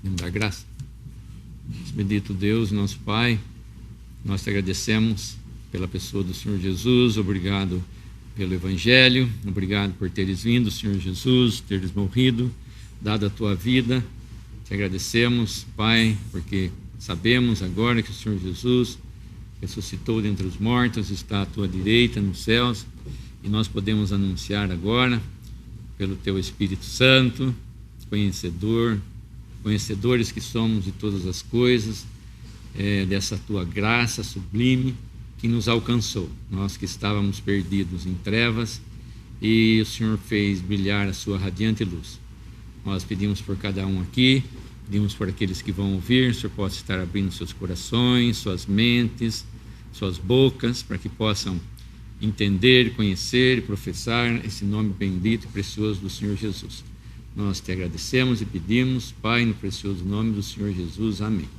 Podemos dar graça. Bendito Deus, nosso Pai, nós te agradecemos pela pessoa do Senhor Jesus. Obrigado pelo Evangelho, obrigado por teres vindo, Senhor Jesus, teres morrido, dado a tua vida. Te agradecemos, Pai, porque sabemos agora que o Senhor Jesus ressuscitou dentre os mortos, está à tua direita nos céus, e nós podemos anunciar agora, pelo teu Espírito Santo, conhecedores que somos de todas as coisas, dessa tua graça sublime que nos alcançou, nós que estávamos perdidos em trevas, e o Senhor fez brilhar a sua radiante luz. Nós pedimos por cada um aqui, pedimos por aqueles que vão ouvir, o Senhor possa estar abrindo seus corações, suas mentes, suas bocas, para que possam entender, conhecer e professar esse nome bendito e precioso do Senhor Jesus. Nós te agradecemos e pedimos, Pai, no precioso nome do Senhor Jesus. Amém.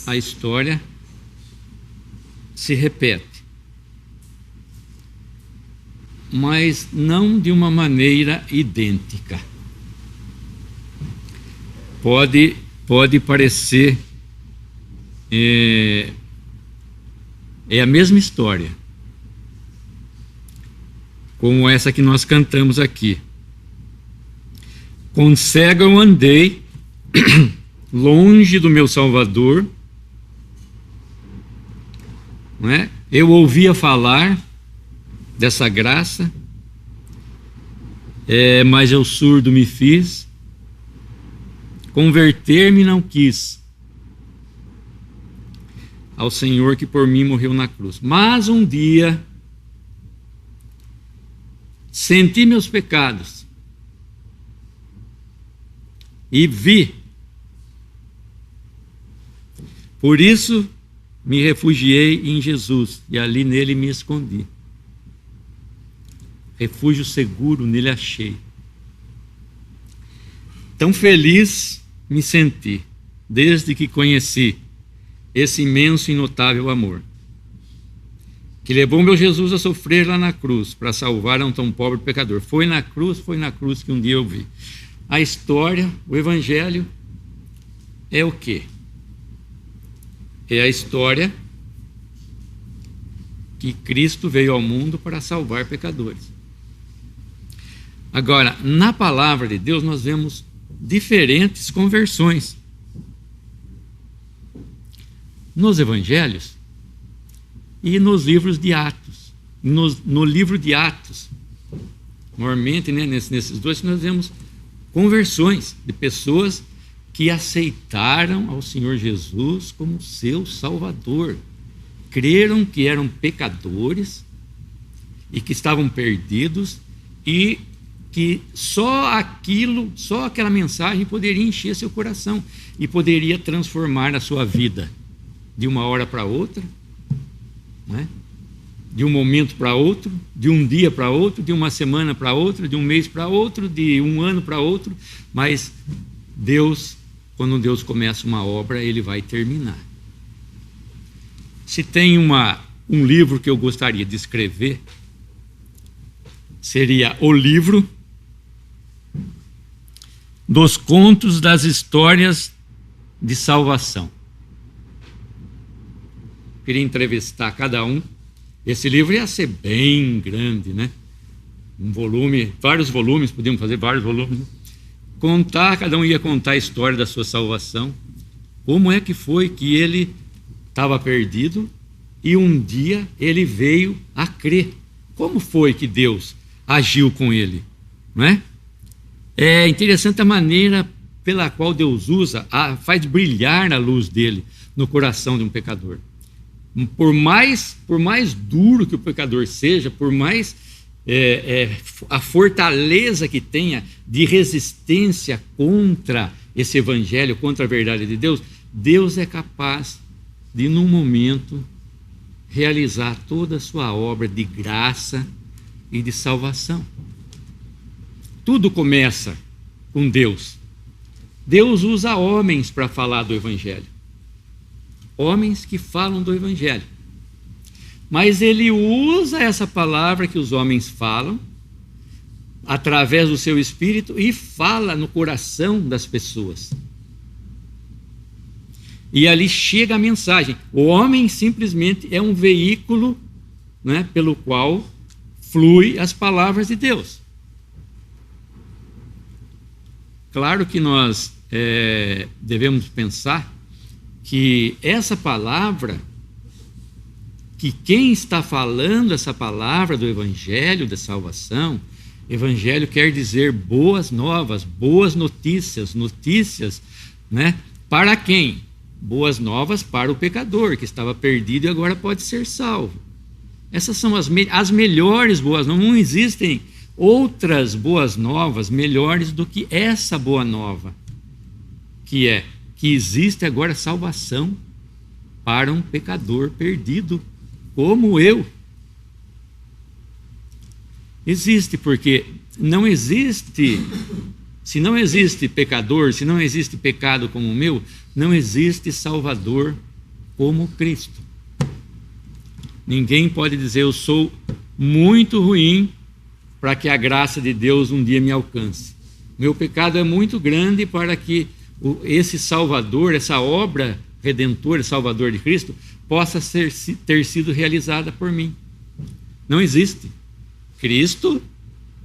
A história se repete, mas não de uma maneira idêntica. Pode parecer é a mesma história, como essa que nós cantamos aqui. Com cego eu andei, longe do meu Salvador, não é? Eu ouvia falar dessa graça, mas eu surdo me fiz, converter-me não quis ao Senhor que por mim morreu na cruz. Mas um dia senti meus pecados e vi. Por isso me refugiei em Jesus e ali nele me escondi. Refúgio seguro nele achei. Tão feliz me senti desde que conheci esse imenso e notável amor, que levou meu Jesus a sofrer lá na cruz para salvar a um tão pobre pecador. Foi na cruz que um dia eu vi. A história, o Evangelho é o quê? É a história que Cristo veio ao mundo para salvar pecadores. Agora, na palavra de Deus nós vemos diferentes conversões. Nos evangelhos e nos livros de Atos. No livro de Atos, normalmente, né, nesses dois, nós vemos conversões de pessoas que aceitaram ao Senhor Jesus como seu Salvador. Creram que eram pecadores e que estavam perdidos e que só aquela mensagem poderia encher seu coração e poderia transformar a sua vida de uma hora para outra, né? De um momento para outro, de um dia para outro, de uma semana para outra, de um mês para outro, de um ano para outro. Mas Deus, quando Deus começa uma obra, Ele vai terminar. Se tem um livro que eu gostaria de escrever, seria o livro dos contos das histórias de salvação. Queria entrevistar cada um. Esse livro ia ser bem grande, né? Um volume, vários volumes, podíamos fazer vários volumes, né? Cada um ia contar a história da sua salvação. Como é que foi que ele estava perdido e um dia ele veio a crer? Como foi que Deus agiu com ele, não é? É interessante a maneira pela qual Deus faz brilhar a luz dele no coração de um pecador. Por mais duro que o pecador seja, por mais a fortaleza que tenha de resistência contra esse evangelho, contra a verdade de Deus, Deus é capaz de, num momento, realizar toda a sua obra de graça e de salvação. Tudo começa com Deus. Deus usa homens para falar do evangelho. Homens que falam do evangelho. Mas ele usa essa palavra que os homens falam através do seu Espírito e fala no coração das pessoas. E ali chega a mensagem. O homem simplesmente é um veículo, né, pelo qual flui as palavras de Deus. Claro que nós devemos pensar que essa palavra, que quem está falando essa palavra do Evangelho da salvação, Evangelho quer dizer boas novas, boas notícias, notícias, né? Para quem? Boas novas para o pecador, que estava perdido e agora pode ser salvo. Essas são as melhores boas novas. Não existem outras boas novas melhores do que essa boa nova, que existe agora salvação para um pecador perdido como eu. Existe, porque não existe, se não existe pecador, se não existe pecado como o meu, não existe Salvador como Cristo. Ninguém pode dizer eu sou muito ruim para que a graça de Deus um dia me alcance. Meu pecado é muito grande para que esse Salvador, essa obra redentora, Salvador de Cristo, possa ter sido realizada por mim. Não existe. Cristo,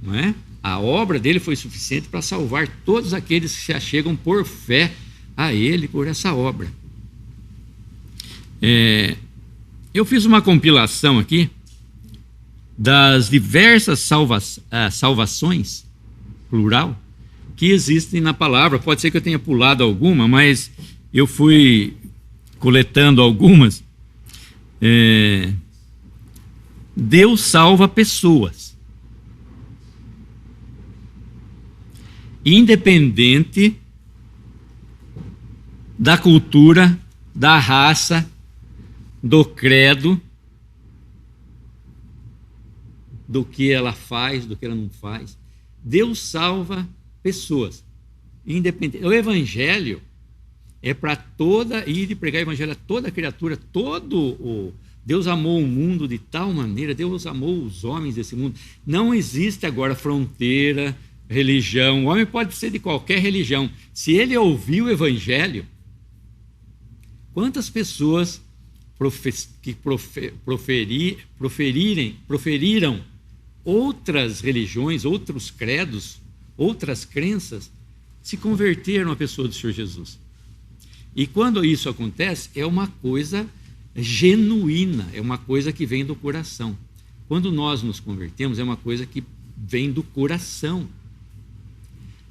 não é? A obra dele foi suficiente para salvar todos aqueles que se achegam por fé a ele, por essa obra. Eu fiz uma compilação aqui das diversas salvações, plural, que existem na palavra. Pode ser que eu tenha pulado alguma, mas eu fui coletando algumas. Deus salva pessoas, independente da cultura, da raça, do credo, do que ela faz, do que ela não faz. Deus salva pessoas, independente. O Evangelho é para ir e pregar o Evangelho a toda criatura, Deus amou o mundo de tal maneira, Deus amou os homens desse mundo. Não existe agora fronteira, religião. O homem pode ser de qualquer religião. Se ele ouvir o Evangelho, quantas pessoas proferiram outras religiões, outros credos, outras crenças, se converteram à pessoa do Senhor Jesus. E quando isso acontece, é uma coisa genuína, é uma coisa que vem do coração. Quando nós nos convertemos, é uma coisa que vem do coração.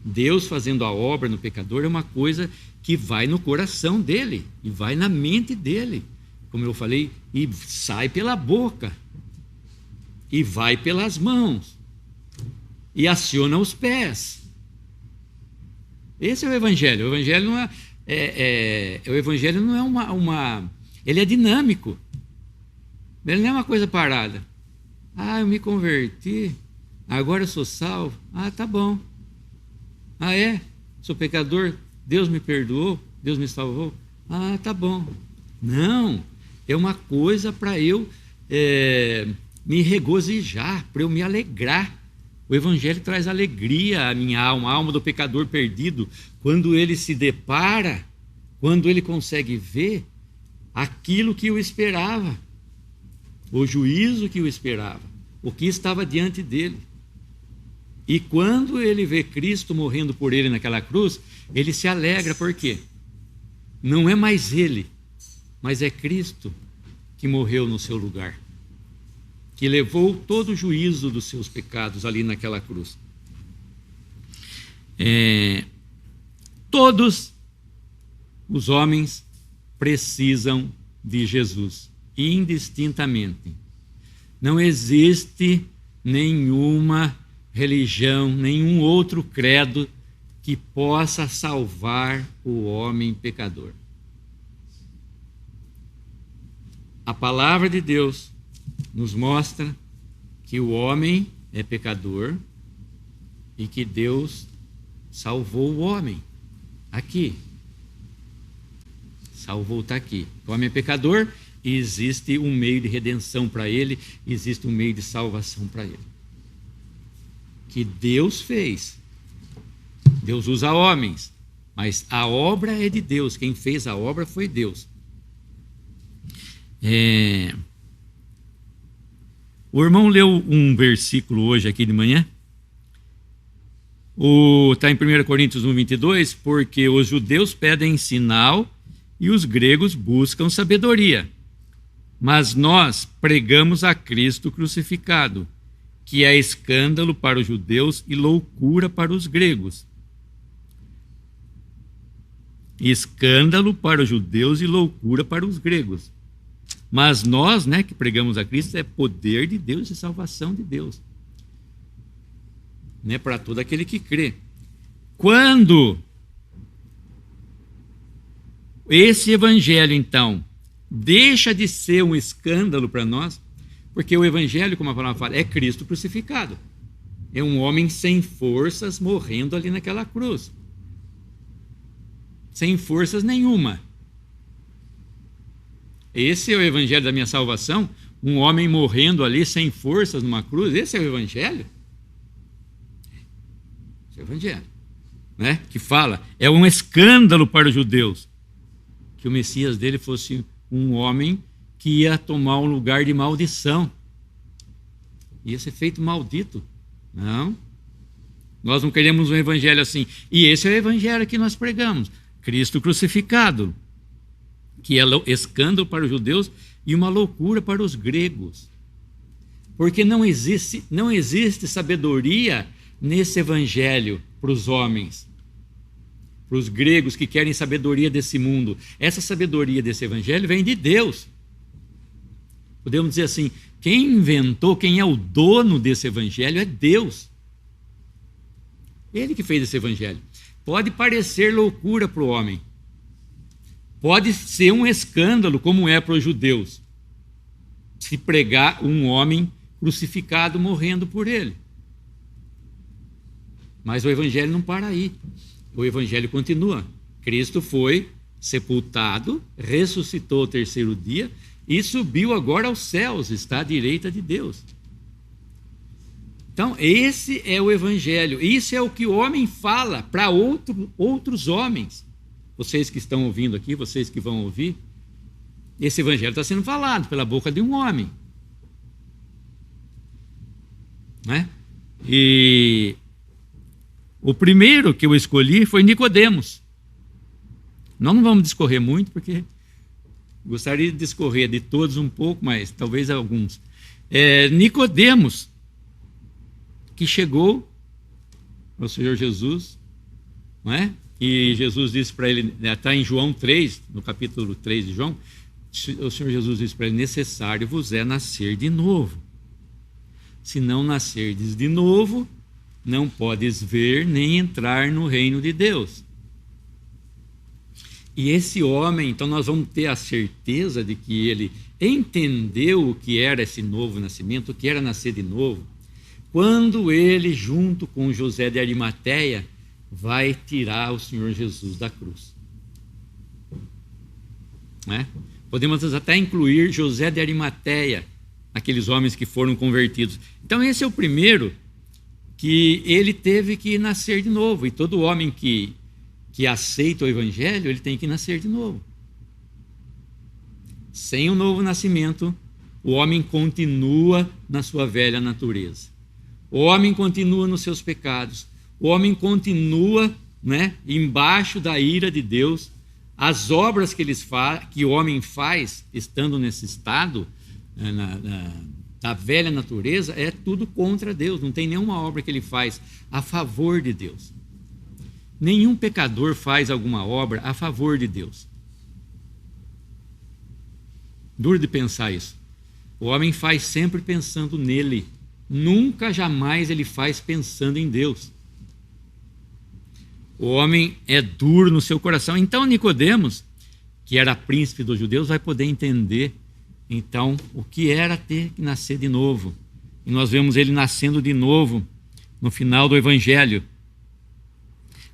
Deus fazendo a obra no pecador é uma coisa que vai no coração dele e vai na mente dele, como eu falei, e sai pela boca e vai pelas mãos e aciona os pés. Esse é o Evangelho. O Evangelho não o Evangelho não é ele é dinâmico. Ele não é uma coisa parada. Eu me converti, agora eu sou salvo. Tá bom. Sou pecador, Deus me perdoou, Deus me salvou. Tá bom. Não, é uma coisa para eu me regozijar, para eu me alegrar. O Evangelho traz alegria à minha alma, a alma do pecador perdido, quando ele se depara, quando ele consegue ver aquilo que o esperava, o juízo que o esperava, o que estava diante dele. E quando ele vê Cristo morrendo por ele naquela cruz, ele se alegra. Por quê? Não é mais ele, mas é Cristo que morreu no seu lugar, que levou todo o juízo dos seus pecados ali naquela cruz. Todos os homens precisam de Jesus, indistintamente. Não existe nenhuma religião, nenhum outro credo que possa salvar o homem pecador. A palavra de Deus nos mostra que o homem é pecador e que Deus salvou o homem. Aqui. Salvou, está aqui. O homem é pecador e existe um meio de redenção para ele, existe um meio de salvação para ele. que Deus fez. Deus usa homens, mas a obra é de Deus. Quem fez a obra foi Deus. O irmão leu um versículo hoje aqui de manhã. Está em 1 Coríntios 1:22, porque os judeus pedem sinal e os gregos buscam sabedoria. Mas nós pregamos a Cristo crucificado, que é escândalo para os judeus e loucura para os gregos. Escândalo para os judeus e loucura para os gregos. Mas nós, que pregamos a Cristo, é poder de Deus e salvação de Deus. Para todo aquele que crê. Quando esse evangelho, então, deixa de ser um escândalo para nós, porque o evangelho, como a palavra fala, é Cristo crucificado. É um homem sem forças morrendo ali naquela cruz. Sem forças nenhuma. Esse é o evangelho da minha salvação? Um homem morrendo ali sem forças numa cruz? Esse é o evangelho? Esse é o evangelho. Que fala, é um escândalo para os judeus que o Messias dele fosse um homem que ia tomar um lugar de maldição. Ia ser feito maldito. Não. Nós não queremos um evangelho assim. E esse é o evangelho que nós pregamos. Cristo crucificado, que é escândalo para os judeus e uma loucura para os gregos. Porque não existe sabedoria nesse evangelho para os homens, para os gregos que querem sabedoria desse mundo. Essa sabedoria desse evangelho vem de Deus. Podemos dizer assim, quem inventou, quem é o dono desse evangelho é Deus. Ele que fez esse evangelho. Pode parecer loucura para o homem. Pode ser um escândalo, como é para os judeus, se pregar um homem crucificado morrendo por ele. Mas o evangelho não para aí. O evangelho continua. Cristo foi sepultado, ressuscitou ao terceiro dia e subiu agora aos céus, está à direita de Deus. Então, esse é o evangelho. Isso é o que o homem fala para outros homens. Vocês que estão ouvindo aqui, vocês que vão ouvir, esse evangelho está sendo falado pela boca de um homem. E o primeiro que eu escolhi foi Nicodemos. Nós não vamos discorrer muito, porque gostaria de discorrer de todos um pouco, mas talvez alguns. Nicodemos, que chegou ao Senhor Jesus, e Jesus disse para ele, está em João 3, no capítulo 3 de João, o Senhor Jesus disse para ele, necessário vos é nascer de novo. Se não nascerdes de novo, não podes ver nem entrar no reino de Deus. E esse homem, então nós vamos ter a certeza de que ele entendeu o que era esse novo nascimento, o que era nascer de novo, quando ele, junto com José de Arimateia, vai tirar o Senhor Jesus da cruz. Podemos até incluir José de Arimateia, aqueles homens que foram convertidos. Então esse é o primeiro que ele teve que nascer de novo. E todo homem que aceita o evangelho, ele tem que nascer de novo. Sem o novo nascimento, o homem continua na sua velha natureza. O homem continua nos seus pecados. O homem continua embaixo da ira de Deus. As obras que o homem faz, estando nesse estado, da velha natureza, é tudo contra Deus. Não tem nenhuma obra que ele faz a favor de Deus. Nenhum pecador faz alguma obra a favor de Deus. Duro de pensar isso. O homem faz sempre pensando nele. Nunca, jamais ele faz pensando em Deus. O homem é duro no seu coração. Então Nicodemos, que era príncipe dos judeus, vai poder entender, então, o que era ter que nascer de novo. E nós vemos ele nascendo de novo no final do evangelho.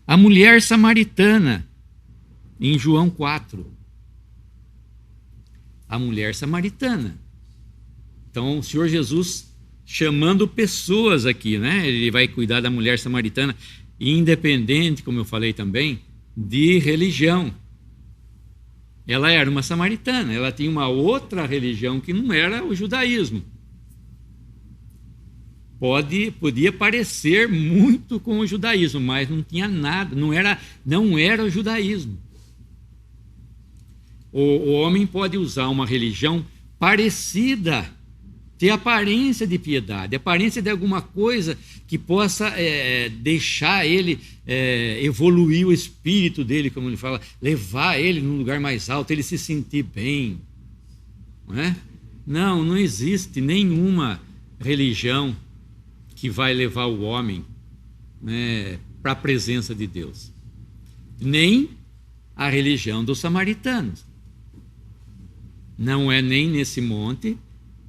A mulher samaritana, em João 4. A mulher samaritana. Então, o Senhor Jesus chamando pessoas aqui, né? Ele vai cuidar da mulher samaritana, independente, como eu falei também, de religião. Ela era uma samaritana, ela tinha uma outra religião que não era o judaísmo. Podia parecer muito com o judaísmo, mas não tinha nada, não era o judaísmo. O homem pode usar uma religião parecida, ter aparência de piedade, aparência de alguma coisa que possa deixar ele evoluir o espírito dele, como ele fala, levar ele num lugar mais alto, ele se sentir bem. Não é? Não existe nenhuma religião que vai levar o homem, né, para a presença de Deus. Nem a religião dos samaritanos. Não é nem nesse monte,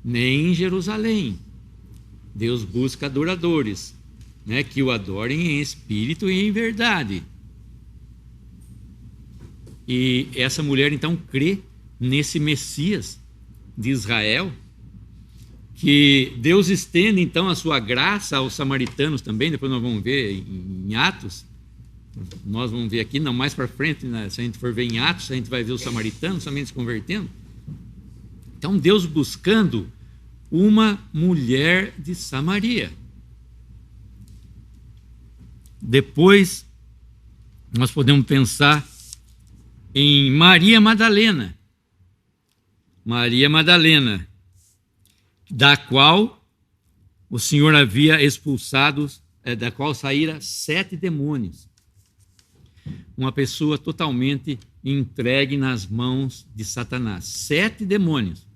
nem em Jerusalém. Deus busca adoradores, né, que o adorem em espírito e em verdade. E essa mulher então crê nesse Messias de Israel, que Deus estende então a sua graça aos samaritanos também. Depois nós vamos ver em Atos, nós vamos ver aqui, não mais para frente, né, se a gente for ver em Atos, a gente vai ver os samaritanos também se convertendo. Então Deus buscando uma mulher de Samaria. Depois nós podemos pensar em Maria Madalena. Maria Madalena, da qual o Senhor havia expulsado, da qual saíra 7 demônios. Uma pessoa totalmente entregue nas mãos de Satanás. 7 demônios.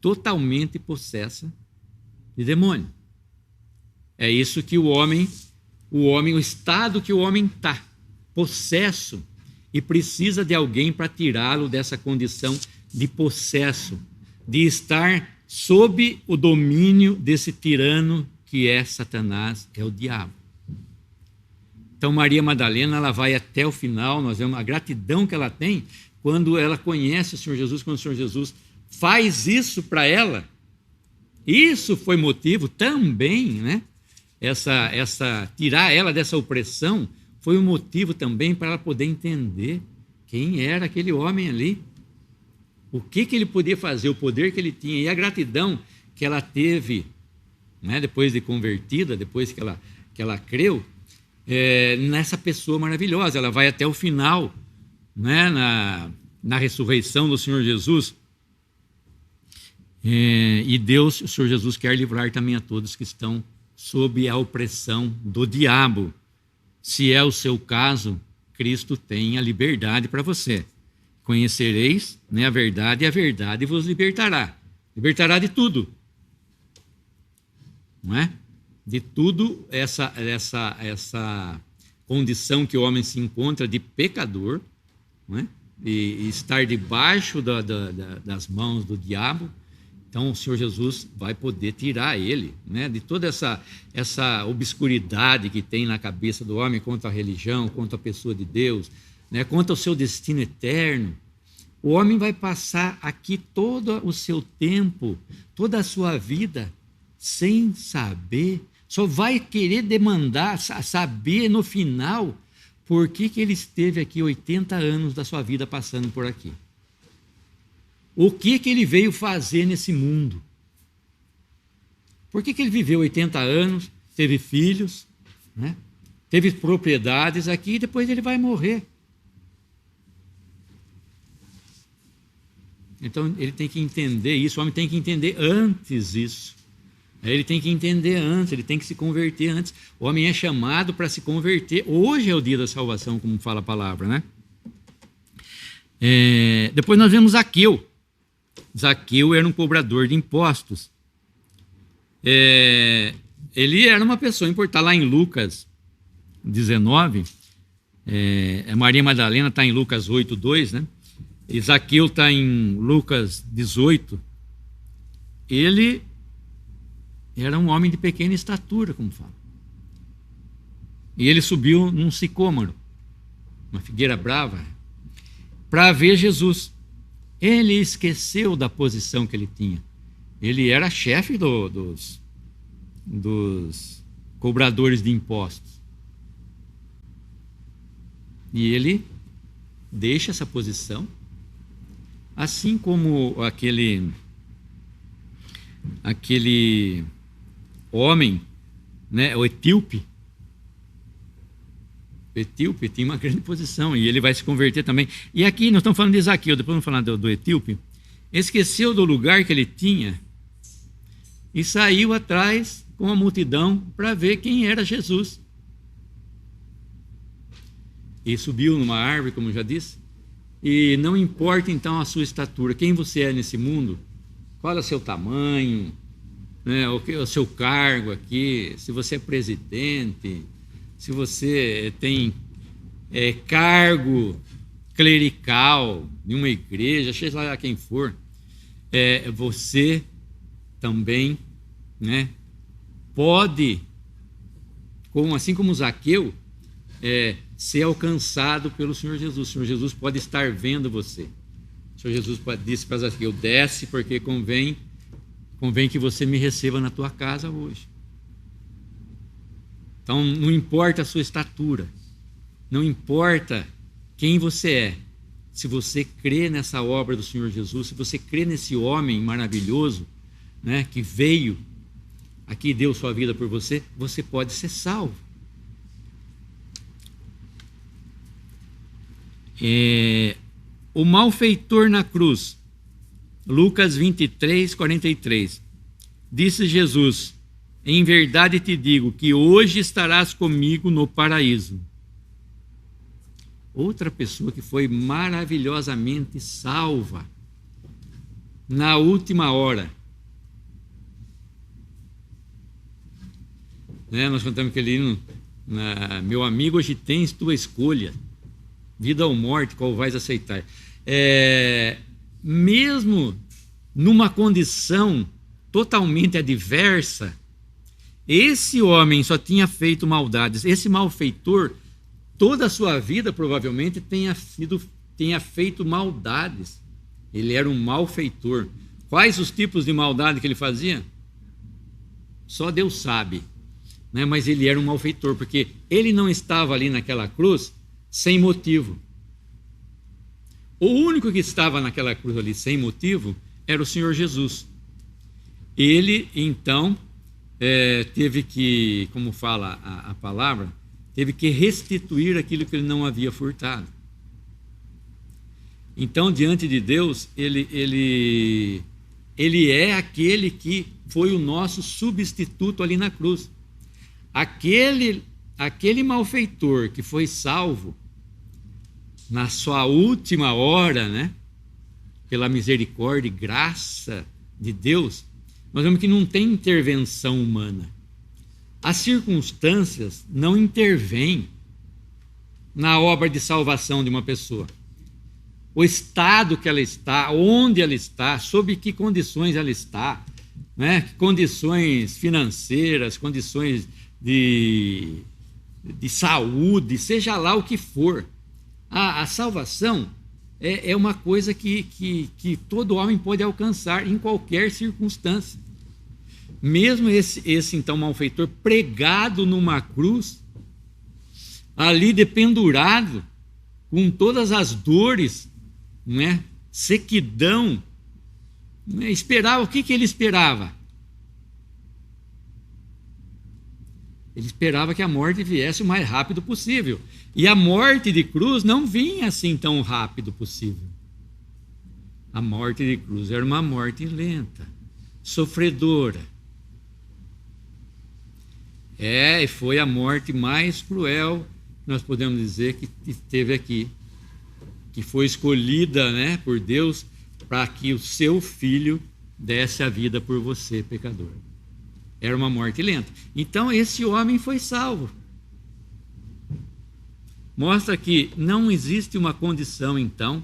Totalmente possessa de demônio. É isso que o estado que o homem está, possesso, e precisa de alguém para tirá-lo dessa condição de possesso, de estar sob o domínio desse tirano que é Satanás, é o diabo. Então Maria Madalena, ela vai até o final, nós vemos a gratidão que ela tem quando ela conhece o Senhor Jesus, quando o Senhor Jesus faz isso para ela. Isso foi motivo também, né? Tirar ela dessa opressão foi um motivo também para ela poder entender quem era aquele homem ali, o que ele podia fazer, o poder que ele tinha e a gratidão que ela teve, né, depois de convertida, depois que ela creu, nessa pessoa maravilhosa. Ela vai até o final, né, na ressurreição do Senhor Jesus. E Deus, o Senhor Jesus, quer livrar também a todos que estão sob a opressão do diabo. Se é o seu caso, Cristo tem a liberdade para você. Conhecereis, né, a verdade, e a verdade vos libertará. Libertará de tudo. Não é? De tudo essa condição que o homem se encontra de pecador, não é? E estar debaixo das mãos do diabo. Então o Senhor Jesus vai poder tirar ele, né, de toda essa obscuridade que tem na cabeça do homem quanto à religião, quanto à pessoa de Deus, né, quanto ao seu destino eterno. O homem vai passar aqui todo o seu tempo, toda a sua vida, sem saber, só vai querer demandar, saber no final, por que ele esteve aqui 80 anos da sua vida passando por aqui. O que ele veio fazer nesse mundo? Por que ele viveu 80 anos, teve filhos, né? Teve propriedades aqui e depois ele vai morrer? Então ele tem que entender isso, o homem tem que entender antes isso. Ele tem que entender antes, ele tem que se converter antes. O homem é chamado para se converter. Hoje é o dia da salvação, como fala a palavra, né? Depois nós vemos Zaqueu. Zaqueu era um cobrador de impostos. Ele era uma pessoa importante. Está lá em Lucas 19, Maria Madalena está em Lucas 8:2, né? E Zaqueu está em Lucas 18. Ele era um homem de pequena estatura, como fala. E ele subiu num sicômoro, uma figueira brava, para ver Jesus. Ele esqueceu da posição que ele tinha. Ele era chefe dos cobradores de impostos. E ele deixa essa posição, assim como aquele homem, né, o etíope. O etíope tinha uma grande posição e ele vai se converter também. E aqui nós estamos falando de Zaqueu, depois vamos falar do etíope. Esqueceu do lugar que ele tinha e saiu atrás com a multidão para ver quem era Jesus. E subiu numa árvore, como já disse. E não importa então a sua estatura, quem você é nesse mundo, qual é o seu tamanho, né, o seu cargo aqui, se você é presidente, se você tem cargo clerical em uma igreja, seja lá quem for, você também, né, pode, assim como Zaqueu, ser alcançado pelo Senhor Jesus. O Senhor Jesus pode estar vendo você. O Senhor Jesus disse para Zaqueu: desce, porque convém que você me receba na tua casa hoje. Então, não importa a sua estatura, não importa quem você é, se você crê nessa obra do Senhor Jesus, se você crê nesse homem maravilhoso, né, que veio aqui e deu sua vida por você, você pode ser salvo. O malfeitor na cruz, Lucas 23, 43. Disse Jesus: em verdade te digo que hoje estarás comigo no paraíso. Outra pessoa que foi maravilhosamente salva na última hora. Nós cantamos aquele hino, meu amigo, hoje tens tua escolha, vida ou morte, qual vais aceitar. Mesmo numa condição totalmente adversa, esse homem só tinha feito maldades. Esse malfeitor, toda a sua vida provavelmente tenha feito maldades. Ele era um malfeitor. Quais os tipos de maldade que ele fazia? Só Deus sabe, né? Mas ele era um malfeitor, porque ele não estava ali naquela cruz sem motivo. O único que estava naquela cruz ali sem motivo era o Senhor Jesus. Ele, então, teve que, como fala a palavra, teve que restituir aquilo que ele não havia furtado. Então, diante de Deus, ele é aquele que foi o nosso substituto ali na cruz. Aquele malfeitor que foi salvo na sua última hora, né, pela misericórdia e graça de Deus, nós vemos que não tem intervenção humana. As circunstâncias não intervêm na obra de salvação de uma pessoa. O estado que ela está, onde ela está, sob que condições ela está, né? Condições financeiras, condições de saúde, seja lá o que for. A salvação é uma coisa que todo homem pode alcançar em qualquer circunstância. Mesmo esse então malfeitor pregado numa cruz, ali dependurado, com todas as dores, né? Sequidão, né? Esperava, o que ele esperava? Ele esperava que a morte viesse o mais rápido possível. E a morte de cruz não vinha assim tão rápido possível. A morte de cruz era uma morte lenta, sofredora. E foi a morte mais cruel, nós podemos dizer, que teve aqui. Que foi escolhida, né, por Deus para que o seu filho desse a vida por você, pecador. Era uma morte lenta. Então, esse homem foi salvo. Mostra que não existe uma condição, então,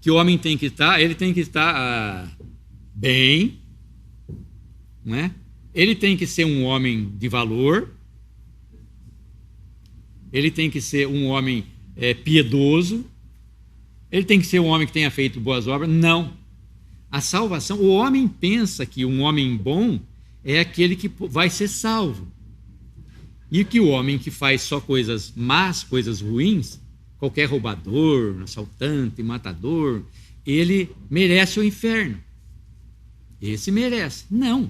que o homem tem que estar. Ele tem que estar bem, né? Ele tem que ser um homem de valor. Ele tem que ser um homem piedoso. Ele tem que ser um homem que tenha feito boas obras. Não. A salvação, o homem pensa que um homem bom é aquele que vai ser salvo. E que o homem que faz só coisas más, coisas ruins, qualquer roubador, assaltante, matador, ele merece o inferno. Esse merece. Não.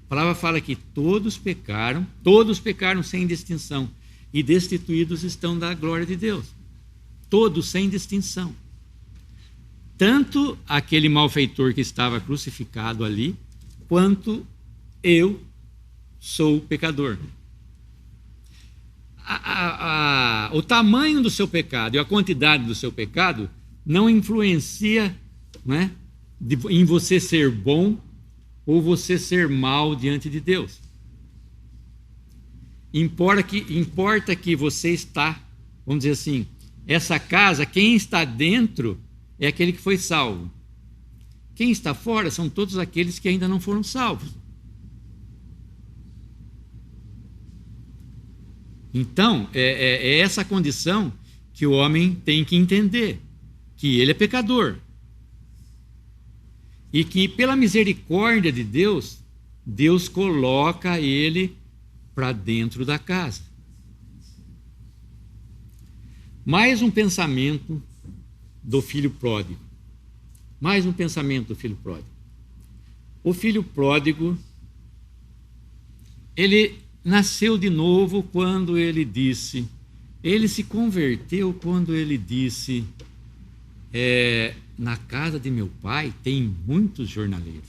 A palavra fala que todos pecaram sem distinção, e destituídos estão da glória de Deus. Todos sem distinção. Tanto aquele malfeitor que estava crucificado ali, quanto eu sou pecador. O tamanho do seu pecado e a quantidade do seu pecado não influencia, né, em você ser bom ou você ser mal diante de Deus. Importa que você está, vamos dizer assim, essa casa, quem está dentro é aquele que foi salvo. Quem está fora são todos aqueles que ainda não foram salvos. Então, é essa condição que o homem tem que entender, que ele é pecador. E que pela misericórdia de Deus, Deus coloca ele para dentro da casa. Mais um pensamento do filho pródigo. Mais um pensamento do filho pródigo. O filho pródigo, ele nasceu de novo quando ele disse, ele se converteu quando ele disse, na casa de meu pai tem muitos jornaleiros,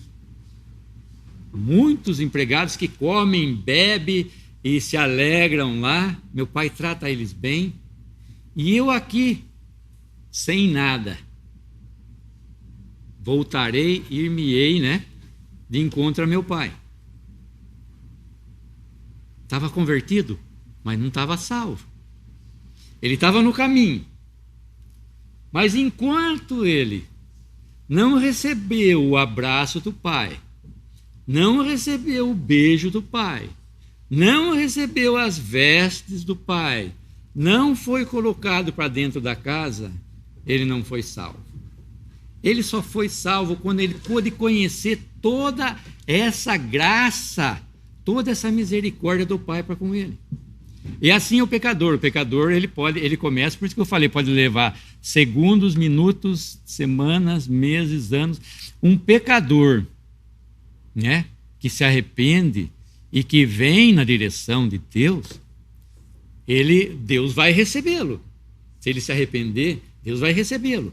muitos empregados que comem, bebem e se alegram lá, meu pai trata eles bem, e eu aqui, sem nada, voltarei, ir-me-ei, né, de encontro a meu pai. Estava convertido, mas não estava salvo. Ele estava no caminho. Mas enquanto ele não recebeu o abraço do pai, não recebeu o beijo do pai, não recebeu as vestes do pai, não foi colocado para dentro da casa, ele não foi salvo. Ele só foi salvo quando ele pôde conhecer toda essa graça, toda essa misericórdia do Pai para com ele. E assim é o pecador. O pecador, ele começa, por isso que eu falei, pode levar segundos, minutos, semanas, meses, anos. Um pecador, né, que se arrepende e que vem na direção de Deus, Deus vai recebê-lo. Se ele se arrepender, Deus vai recebê-lo.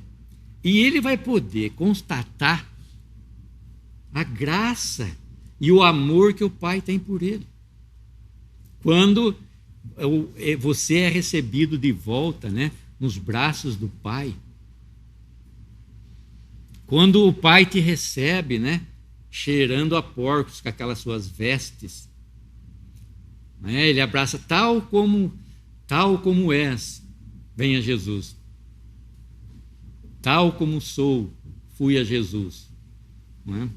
E ele vai poder constatar a graça e o amor que o Pai tem por ele. Quando você é recebido de volta, né, nos braços do Pai. Quando o Pai te recebe, né, cheirando a porcos com aquelas suas vestes. Né, ele abraça tal como és, venha Jesus. Tal como sou, fui a Jesus. Não é?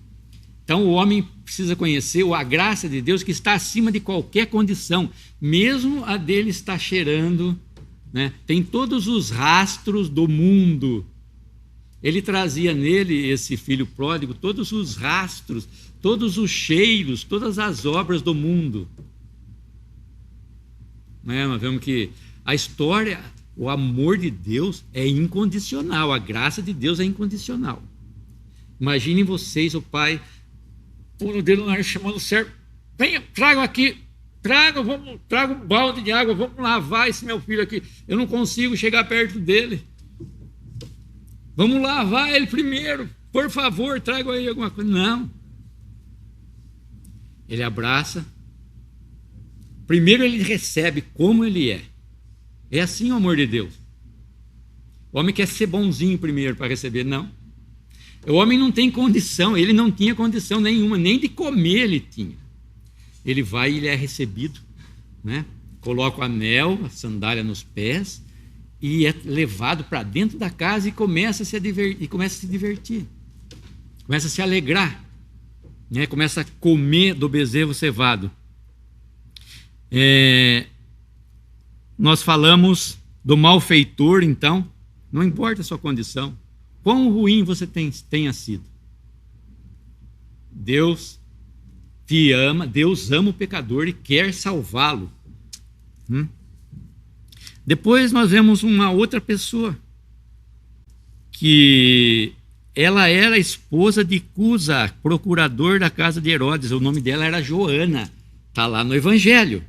Então o homem precisa conhecer a graça de Deus que está acima de qualquer condição, mesmo a dele estar cheirando, né? Tem todos os rastros do mundo. Ele trazia nele, esse filho pródigo, todos os rastros, todos os cheiros, todas as obras do mundo. Nós vemos que a história, o amor de Deus é incondicional, a graça de Deus é incondicional. Imaginem vocês, o pai, pondo o dedo no nariz, chamando o servo, venha, tragam aqui, traga um balde de água, vamos lavar esse meu filho aqui, eu não consigo chegar perto dele. Vamos lavar ele primeiro, por favor, traga aí alguma coisa. Não. Ele abraça, primeiro ele recebe como ele é. É assim o amor de Deus. O homem quer ser bonzinho primeiro para receber, não. O homem não tem condição, ele não tinha condição nenhuma, nem de comer ele tinha. Ele vai e ele é recebido, né? Coloca o anel, a sandália nos pés e é levado para dentro da casa e começa a se divertir, começa a se alegrar, né? Começa a comer do bezerro cevado. Nós falamos do malfeitor, então, não importa a sua condição, quão ruim você tenha sido. Deus Deus ama o pecador e quer salvá-lo. Depois nós vemos uma outra pessoa, que ela era esposa de Cusa, procurador da casa de Herodes. O nome dela era Joana, está lá no Evangelho.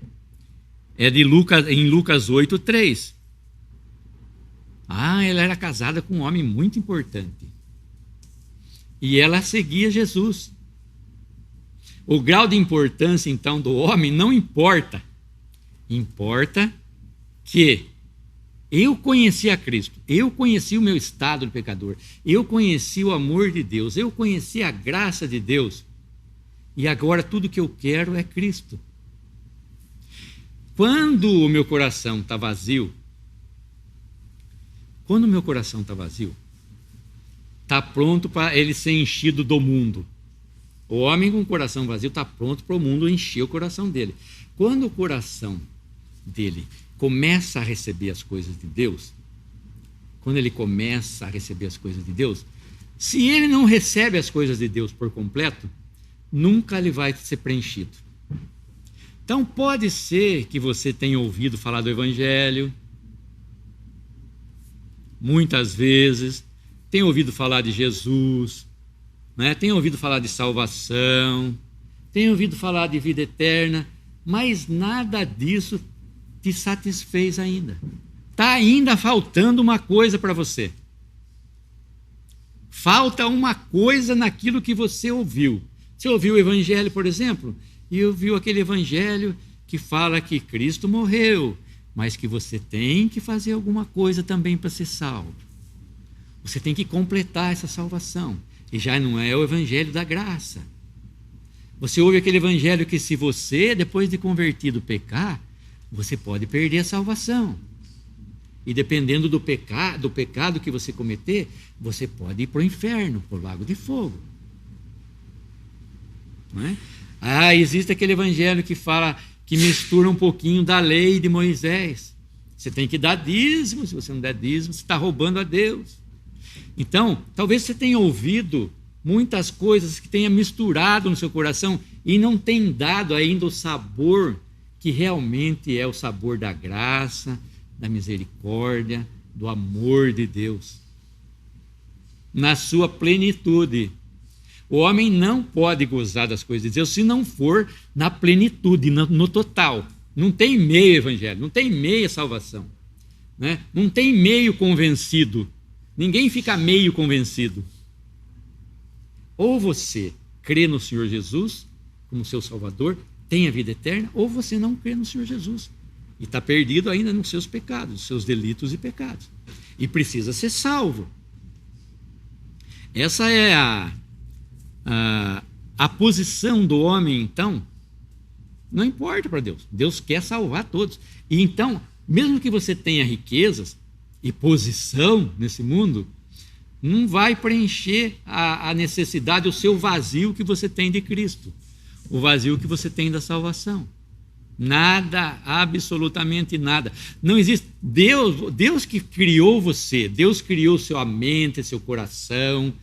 É de Lucas, em Lucas 8:3. Ela era casada com um homem muito importante. E ela seguia Jesus. O grau de importância, então, do homem não importa. Importa que eu conheci a Cristo, eu conheci o meu estado de pecador, eu conheci o amor de Deus, eu conheci a graça de Deus. E agora tudo que eu quero é Cristo. Quando o meu coração está vazio, está pronto para ele ser enchido do mundo. O homem com o coração vazio está pronto para o mundo encher o coração dele. Quando o coração dele começa a receber as coisas de Deus, se ele não recebe as coisas de Deus por completo, nunca ele vai ser preenchido. Então pode ser que você tenha ouvido falar do Evangelho, muitas vezes, tenha ouvido falar de Jesus, tenha ouvido falar de salvação, tenha ouvido falar de vida eterna, mas nada disso te satisfez ainda. Está ainda faltando uma coisa para você. Falta uma coisa naquilo que você ouviu. Você ouviu o Evangelho, por exemplo, e ouviu aquele Evangelho que fala que Cristo morreu, mas que você tem que fazer alguma coisa também para ser salvo. Você tem que completar essa salvação. E já não é o Evangelho da graça. Você ouve aquele Evangelho que se você, depois de convertido, pecar, você pode perder a salvação. E dependendo do pecado que você cometer, você pode ir para o inferno, para o lago de fogo. Não é? Existe aquele Evangelho que fala, que mistura um pouquinho da lei de Moisés. Você tem que dar dízimo, se você não der dízimo, você está roubando a Deus. Então, talvez você tenha ouvido muitas coisas que tenha misturado no seu coração e não tem dado ainda o sabor que realmente é o sabor da graça, da misericórdia, do amor de Deus. Na sua plenitude. O homem não pode gozar das coisas de Deus se não for na plenitude, no total. Não tem meio evangelho, não tem meia salvação. Não tem meio convencido. Ninguém fica meio convencido. Ou você crê no Senhor Jesus como seu Salvador, tem a vida eterna, ou você não crê no Senhor Jesus. E está perdido ainda nos seus pecados, nos seus delitos e pecados. E precisa ser salvo. Essa é a posição do homem, então. Não importa para Deus. Deus quer salvar todos. E então, mesmo que você tenha riquezas e posição nesse mundo, não vai preencher a necessidade, o seu vazio que você tem de Cristo. O vazio que você tem da salvação. Nada, absolutamente nada. Não existe. Deus que criou você, Deus criou sua mente, seu coração,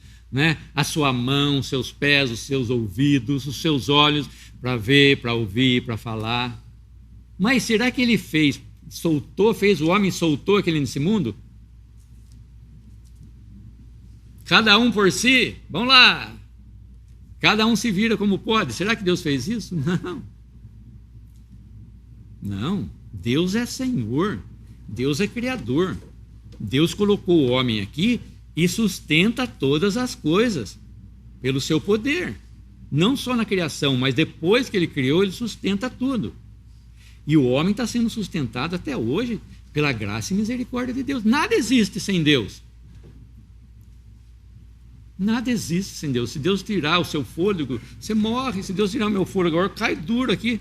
a sua mão, seus pés, os seus ouvidos, os seus olhos, para ver, para ouvir, para falar. Mas será que ele fez o homem soltou aquele nesse mundo? Cada um por si, vamos lá. Cada um se vira como pode. Será que Deus fez isso? Não. Deus é Senhor. Deus é Criador. Deus colocou o homem aqui e sustenta todas as coisas pelo seu poder. Não só na criação, mas depois que ele criou, ele sustenta tudo. E o homem está sendo sustentado até hoje pela graça e misericórdia de Deus. Nada existe sem Deus. Nada existe sem Deus. Se Deus tirar o seu fôlego, você morre. Se Deus tirar o meu fôlego agora, cai duro aqui.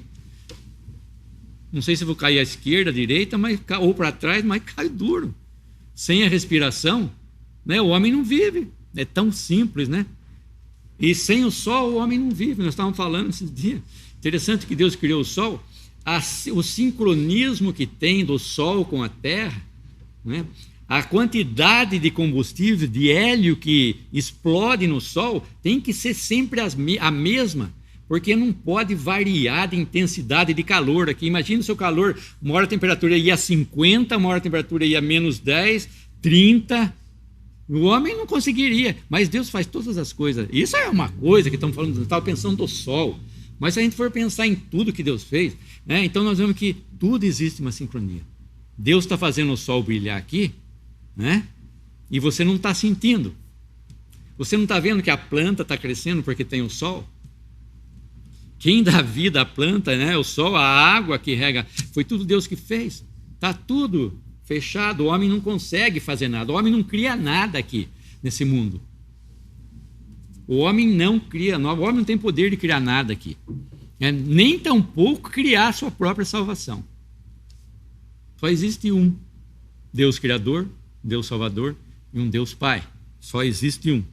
Não sei se vou cair à esquerda, à direita, ou para trás, mas cai duro. Sem a respiração, o homem não vive. É tão simples, E sem o sol, o homem não vive. Nós estávamos falando esses dias. Interessante que Deus criou o sol. O sincronismo que tem do sol com a terra, a quantidade de combustível, de hélio que explode no sol, tem que ser sempre a mesma, porque não pode variar de intensidade de calor aqui. Imagina o seu calor, uma hora a temperatura ia a 50, uma hora a temperatura ia a menos 10, 30. O homem não conseguiria, mas Deus faz todas as coisas. Isso é uma coisa que estamos falando, estava pensando do sol. Mas se a gente for pensar em tudo que Deus fez, né, então nós vemos que tudo existe uma sincronia. Deus está fazendo o sol brilhar aqui, né, e você não está sentindo. Você não está vendo que a planta está crescendo porque tem o sol? Quem dá vida à planta, né, o sol, a água que rega, foi tudo Deus que fez. Está tudo fechado, o homem não consegue fazer nada, o homem não cria nada aqui nesse mundo. O homem não cria, o homem não tem poder de criar nada aqui, nem tampouco criar a sua própria salvação. Só existe um Deus Criador, Deus Salvador e um Deus Pai. Só existe um.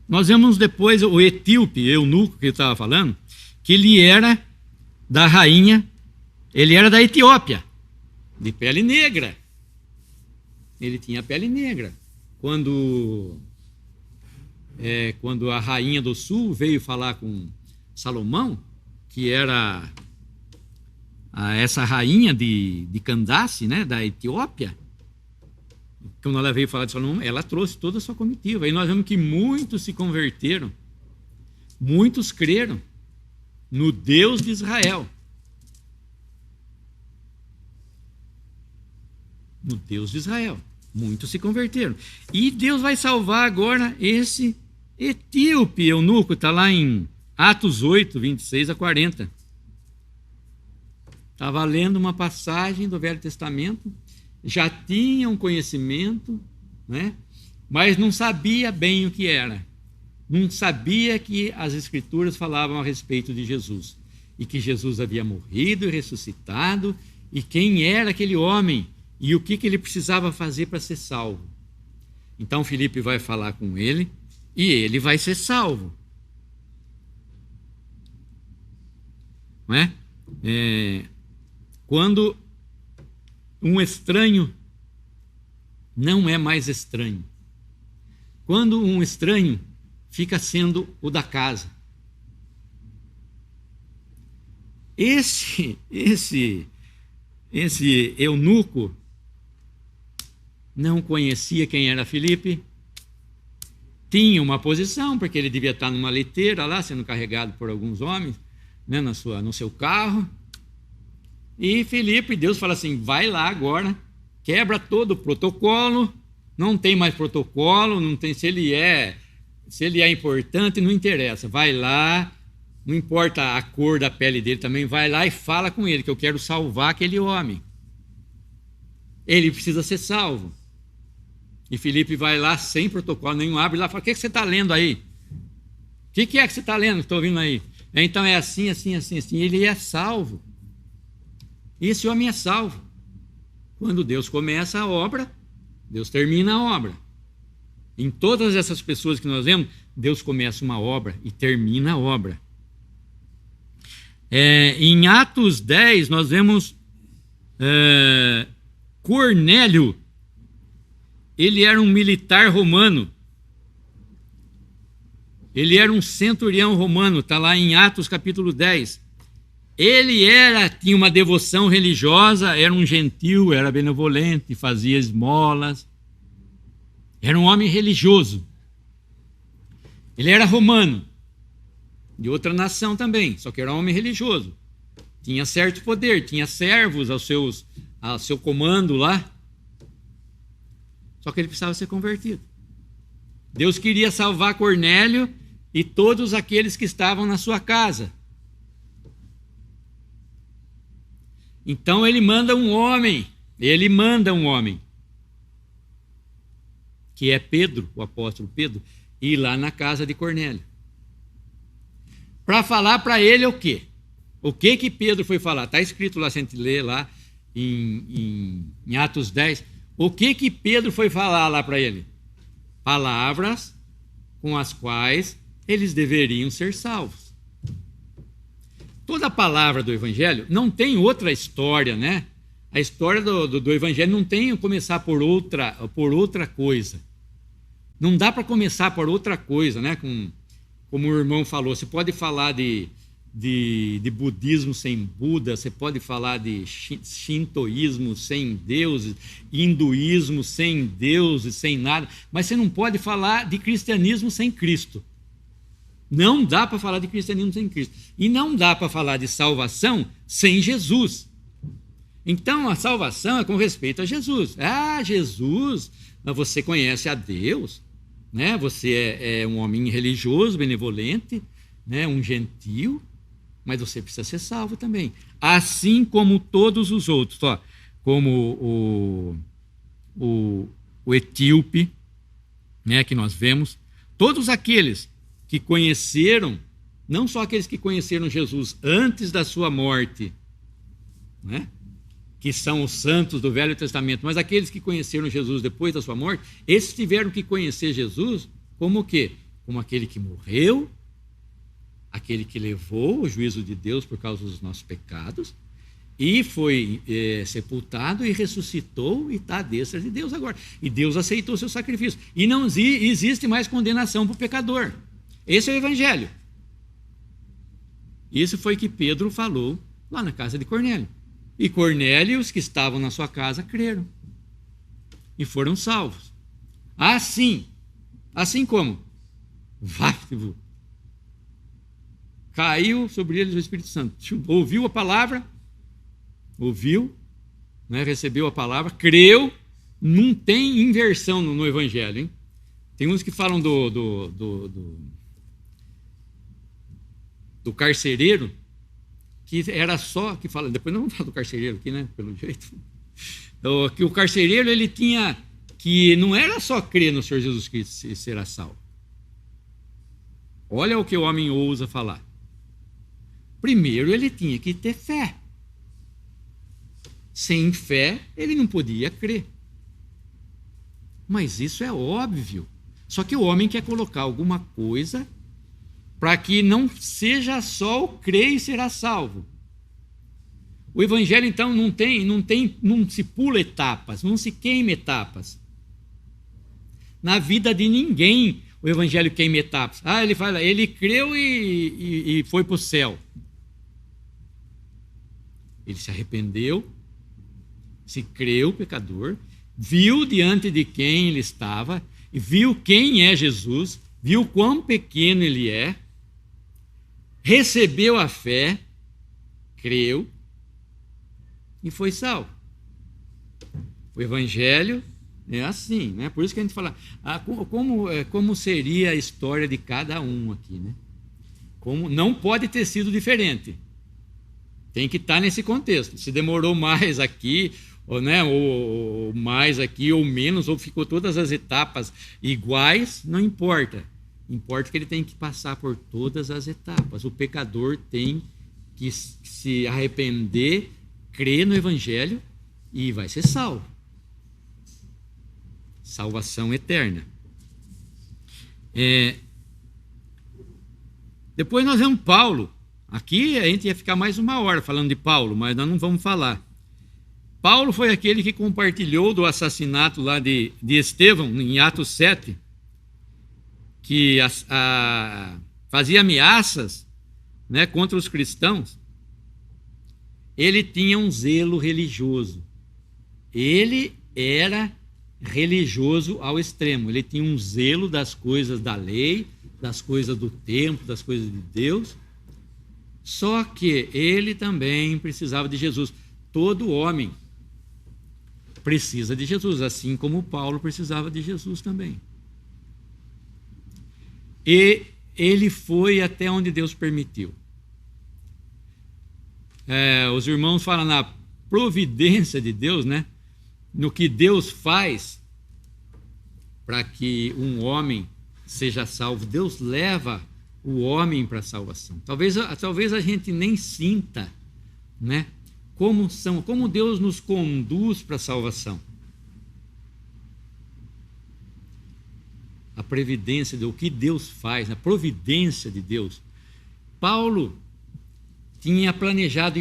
Nós vemos depois o etíope, eunuco que eu estava falando, que ele era da rainha, ele era da Etiópia, de pele negra. Ele tinha pele negra. Quando a rainha do sul veio falar com Salomão, que era essa rainha de Candace, né, da Etiópia, quando ela veio falar de Salomão, ela trouxe toda a sua comitiva. E nós vemos que muitos se converteram, muitos creram no Deus de Israel. No Deus de Israel. Muitos se converteram. E Deus vai salvar agora esse etíope eunuco, está lá em Atos 8, 26 a 40. Estava lendo uma passagem do Velho Testamento, já tinha um conhecimento, né? Mas não sabia bem o que era. Não sabia que as Escrituras falavam a respeito de Jesus. E que Jesus havia morrido e ressuscitado, e quem era aquele homem, e o que ele precisava fazer para ser salvo. Então Filipe vai falar com ele, e ele vai ser salvo. Não é? Quando um estranho não é mais estranho. Quando um estranho fica sendo o da casa. Esse eunuco não conhecia quem era Filipe, tinha uma posição, porque ele devia estar numa liteira lá, sendo carregado por alguns homens, né, no seu carro. E Filipe, Deus fala assim, vai lá agora, quebra todo o protocolo, não tem mais protocolo, não tem, se ele é importante, não interessa, vai lá, não importa a cor da pele dele também, vai lá e fala com ele, que eu quero salvar aquele homem. Ele precisa ser salvo. E Filipe vai lá sem protocolo nenhum, abre lá e fala, o que você está lendo aí? O que é que você está lendo, estou ouvindo aí? Então é assim, assim, assim, assim, ele é salvo. Esse homem é salvo. Quando Deus começa a obra, Deus termina a obra. Em todas essas pessoas que nós vemos, Deus começa uma obra e termina a obra. Em Atos 10, nós vemos Cornélio. Ele era um militar romano. Ele era um centurião romano, está lá em Atos capítulo 10. Ele tinha uma devoção religiosa, era um gentil, era benevolente, fazia esmolas. Era um homem religioso. Ele era romano, de outra nação também, só que era um homem religioso. Tinha certo poder, tinha servos ao seu comando lá. Só que ele precisava ser convertido. Deus queria salvar Cornélio e todos aqueles que estavam na sua casa. Então ele manda um homem, que é Pedro, o apóstolo Pedro, ir lá na casa de Cornélio. Para falar para ele o quê? O que Pedro foi falar? Está escrito lá, se a gente lê lá em Atos 10. O que Pedro foi falar lá para ele? Palavras com as quais eles deveriam ser salvos. Toda a palavra do Evangelho não tem outra história, né? A história do Evangelho não tem que começar por outra coisa. Não dá para começar por outra coisa, né? como o irmão falou, você pode falar de budismo sem Buda, você pode falar de shintoísmo sem deuses, hinduísmo sem deuses, sem nada, mas você não pode falar de cristianismo sem Cristo. Não dá para falar de cristianismo sem Cristo. E não dá para falar de salvação sem Jesus. Então, a salvação é com respeito a Jesus. Ah, Jesus, você conhece a Deus, né? Você é um homem religioso, benevolente, né? Um gentio, mas você precisa ser salvo também. Assim como todos os outros, ó, como o etíope, né, que nós vemos, todos aqueles que conheceram, não só aqueles que conheceram Jesus antes da sua morte, né, que são os santos do Velho Testamento, mas aqueles que conheceram Jesus depois da sua morte, esses tiveram que conhecer Jesus como o quê? Como aquele que morreu, aquele que levou o juízo de Deus por causa dos nossos pecados, e foi sepultado e ressuscitou e está à destra de Deus agora. E Deus aceitou seu sacrifício. E não existe mais condenação para o pecador. Esse é o Evangelho. Isso foi que Pedro falou lá na casa de Cornélio. E Cornélio e os que estavam na sua casa creram e foram salvos. Assim como caiu sobre eles o Espírito Santo. Ouviu a palavra, né, recebeu a palavra, creu. Não tem inversão no Evangelho, hein? Tem uns que falam do carcereiro, que era só, que fala, depois não vamos falar do carcereiro aqui, né, pelo jeito, então, que o carcereiro, ele tinha, que não era só crer no Senhor Jesus Cristo e será salvo. Olha o que o homem ousa falar. Primeiro ele tinha que ter fé. Sem fé, ele não podia crer. Mas isso é óbvio. Só que o homem quer colocar alguma coisa para que não seja só o crer e será salvo. O Evangelho, então, não se pula etapas, não se queima etapas. Na vida de ninguém, o Evangelho queima etapas. Ah, ele fala, ele creu e foi para o céu. Ele se arrependeu, se creu pecador, viu diante de quem ele estava, e viu quem é Jesus, viu quão pequeno ele é, recebeu a fé, creu e foi salvo. O Evangelho é assim, né? Por isso que a gente fala, como seria a história de cada um aqui, né? Como não pode ter sido diferente. Tem que estar nesse contexto. Se demorou mais aqui, ou mais aqui, ou menos, ou ficou todas as etapas iguais, não importa. Importa que ele tem que passar por todas as etapas. O pecador tem que se arrepender, crer no Evangelho e vai ser salvo. Salvação eterna. Depois nós vemos Paulo. Aqui a gente ia ficar mais uma hora falando de Paulo, mas nós não vamos falar. Paulo foi aquele que compartilhou do assassinato lá de Estevão, em Atos 7, que fazia ameaças, né, contra os cristãos. Ele tinha um zelo religioso. Ele era religioso ao extremo. Ele tinha um zelo das coisas da lei, das coisas do templo, das coisas de Deus. Só que ele também precisava de Jesus. Todo homem precisa de Jesus, assim como Paulo precisava de Jesus também. E ele foi até onde Deus permitiu. Os irmãos falam na providência de Deus, né? No que Deus faz para que um homem seja salvo. Deus leva o homem para a salvação. Talvez a gente nem sinta, né? Como Deus nos conduz para a salvação. A previdência do que Deus faz, a providência de Deus. Paulo tinha planejado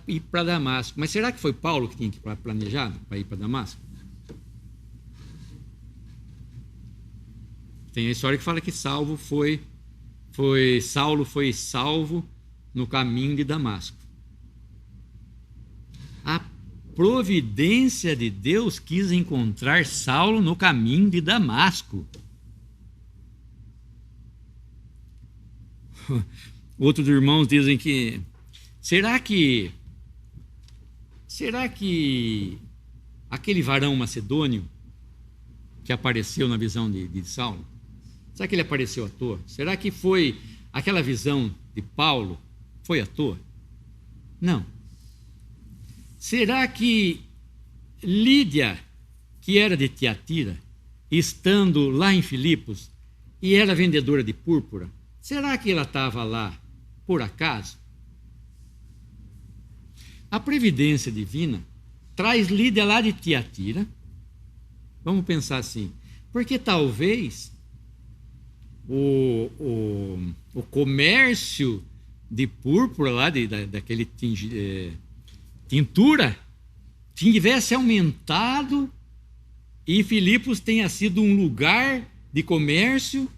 ir para Damasco. Mas será que foi Paulo que tinha planejado para ir para Damasco? Tem a história que fala que Saulo foi Saulo foi salvo no caminho de Damasco. A providência de Deus quis encontrar Saulo no caminho de Damasco. Outros irmãos dizem que será que aquele varão macedônio que apareceu na visão de Saulo, será que ele apareceu à toa? Será que foi aquela visão de Paulo foi à toa? Não. Será que Lídia, que era de Tiatira, estando lá em Filipos e era vendedora de púrpura, será que ela estava lá por acaso? A previdência divina traz Lídia lá de Tiatira. Vamos pensar assim, porque talvez o comércio de púrpura lá, daquele tintura, tivesse aumentado e Filipos tenha sido um lugar de comércio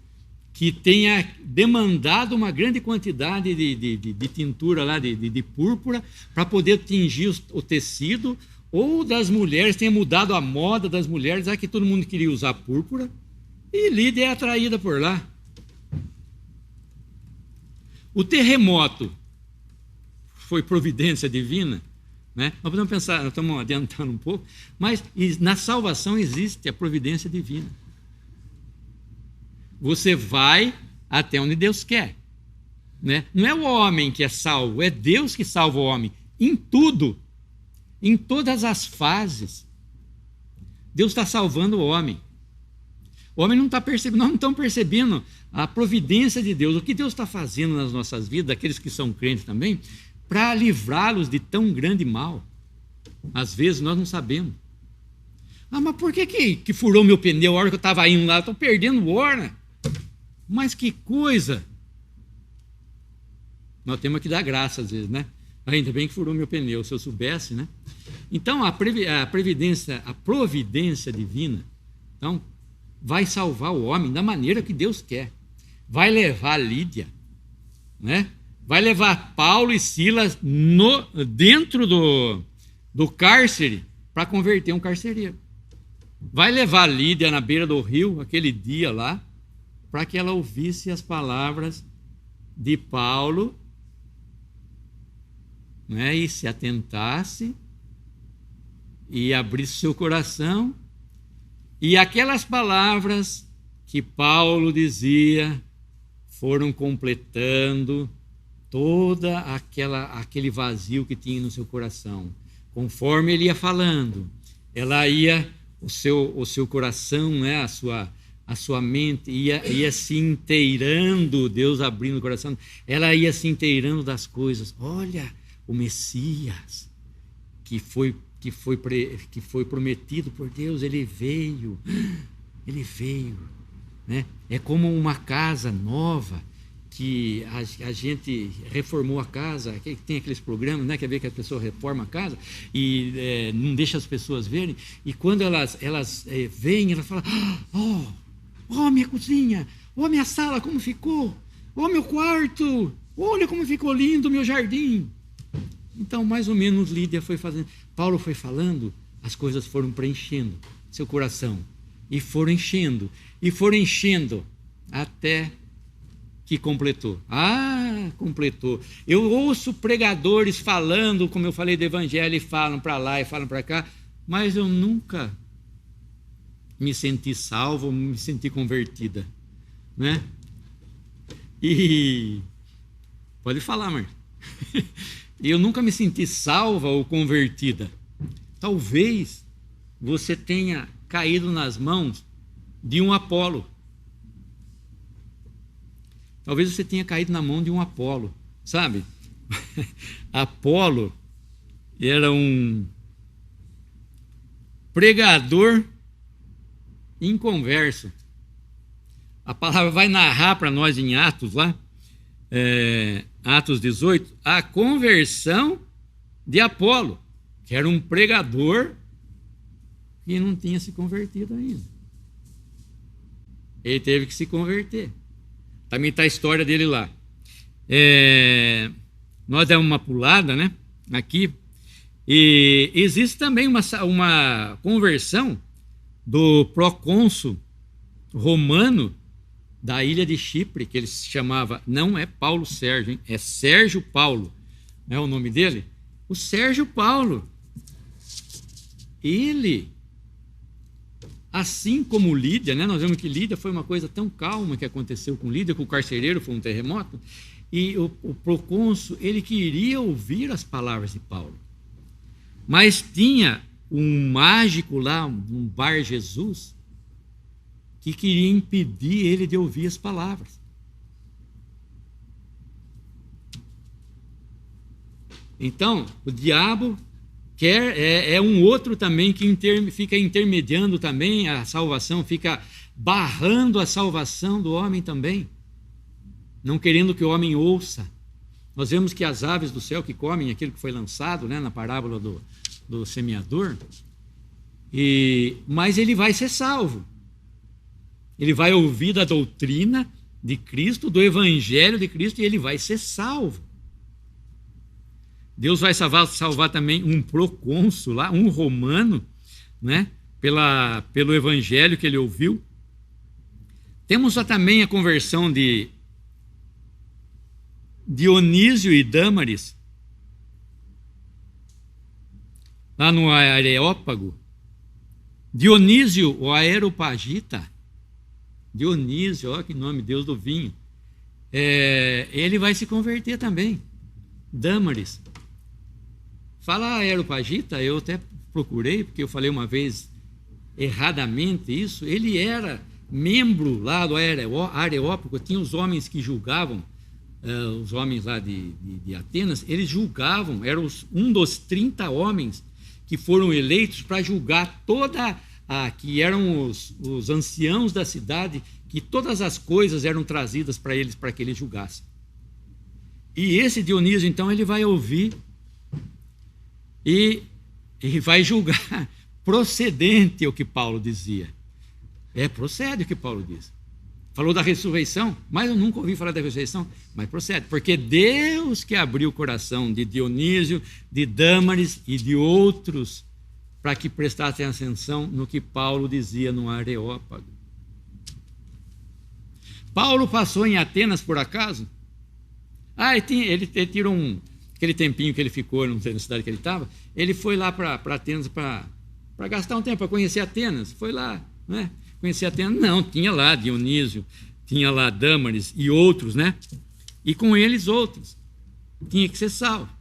que tenha demandado uma grande quantidade de tintura lá, de púrpura, para poder tingir o tecido, ou das mulheres, tenha mudado a moda das mulheres, já que todo mundo queria usar púrpura, e Lídia é atraída por lá. O terremoto foi providência divina, né? Nós podemos pensar, nós estamos adiantando um pouco, mas na salvação existe a providência divina. Você vai até onde Deus quer, né? Não é o homem que é salvo, é Deus que salva o homem em tudo, em todas as fases. Deus está salvando o homem. O homem não está percebendo, nós não estamos percebendo a providência de Deus, o que Deus está fazendo nas nossas vidas, daqueles que são crentes também, para livrá-los de tão grande mal. Às vezes nós não sabemos. Ah, mas por que furou meu pneu a hora que eu estava indo lá? Estou perdendo hora. Mas que coisa! Nós temos que dar graça às vezes, né? Ainda bem que furou meu pneu, se eu soubesse, né? Então, a providência divina, então, vai salvar o homem da maneira que Deus quer. Vai levar Lídia, né? Vai levar Paulo e Silas dentro do cárcere para converter um carcereiro. Vai levar Lídia na beira do rio, aquele dia lá, para que ela ouvisse as palavras de Paulo, né, e se atentasse e abrisse seu coração, e aquelas palavras que Paulo dizia foram completando toda aquele vazio que tinha no seu coração. Conforme ele ia falando, ela ia, o seu coração, né, a sua mente ia se inteirando, Deus abrindo o coração, ela ia se inteirando das coisas. Olha, o Messias que foi prometido por Deus, ele veio, né? É como uma casa nova que a gente reformou a casa, que tem aqueles programas, né, que é ver que a pessoa reforma a casa e não deixa as pessoas verem, e quando elas veem, elas falam: oh, minha cozinha, oh, minha sala como ficou, oh, meu quarto, olha como ficou lindo o meu jardim. Então, mais ou menos, Lídia foi fazendo, Paulo foi falando, as coisas foram preenchendo seu coração, e foram enchendo até que completou. Completou. Eu ouço pregadores falando, como eu falei do evangelho, e falam para lá e falam para cá, mas eu nunca me senti salvo, me senti convertida, né? E pode falar, Marta. Eu nunca me senti salva ou convertida. Talvez você tenha caído nas mãos de um Apolo. Talvez você tenha caído na mão de um Apolo, sabe? Apolo era um pregador inconverso. A palavra vai narrar para nós em Atos lá, Atos 18, a conversão de Apolo, que era um pregador que não tinha se convertido ainda. Ele teve que se converter. Também está a história dele lá. Nós demos uma pulada, né? Aqui. E existe também uma conversão do procônsul romano da ilha de Chipre, que ele se chamava, não é Paulo Sérgio, hein? É Sérgio Paulo, não é o nome dele? O Sérgio Paulo. Ele, assim como Lídia, né? Nós vemos que Lídia foi uma coisa tão calma que aconteceu com Lídia, com o carcereiro, foi um terremoto, e o procônsul, ele queria ouvir as palavras de Paulo. Mas tinha um mágico lá, um Bar Jesus, que queria impedir ele de ouvir as palavras. Então, o diabo é um outro também que fica intermediando também a salvação, fica barrando a salvação do homem também, não querendo que o homem ouça. Nós vemos que as aves do céu que comem aquilo que foi lançado, né, na parábola do semeador, mas ele vai ser salvo. Ele vai ouvir da doutrina de Cristo, do evangelho de Cristo, e ele vai ser salvo. Deus vai salvar também um procônsul lá, um romano, né, pelo evangelho que ele ouviu. Temos também a conversão de Dionísio e Dâmaris, lá no Areópago. Dionísio, o Areopagita, Dionísio, olha que nome, Deus do vinho, ele vai se converter também. Dâmaris. Fala Areopagita, eu até procurei, porque eu falei uma vez erradamente isso, ele era membro lá do Areópago, tinha os homens que julgavam, os homens lá de Atenas, eles julgavam, eram um dos 30 homens que foram eleitos para julgar que eram os anciãos da cidade, que todas as coisas eram trazidas para eles, para que eles julgassem. E esse Dionísio, então, ele vai ouvir e vai julgar procedente o que Paulo dizia. Procede o que Paulo diz. Falou da ressurreição, mas eu nunca ouvi falar da ressurreição, mas procede, porque Deus que abriu o coração de Dionísio, de Dâmaris e de outros, para que prestassem atenção no que Paulo dizia no Areópago. Paulo passou em Atenas por acaso? Ele tirou aquele tempinho que ele ficou, não sei na cidade que ele estava, ele foi lá para Atenas para gastar um tempo, para conhecer Atenas, foi lá, né? Conhecer Atenas, não, tinha lá Dionísio, tinha lá Dâmaris e outros, né? E com eles outros. Tinha que ser salvo.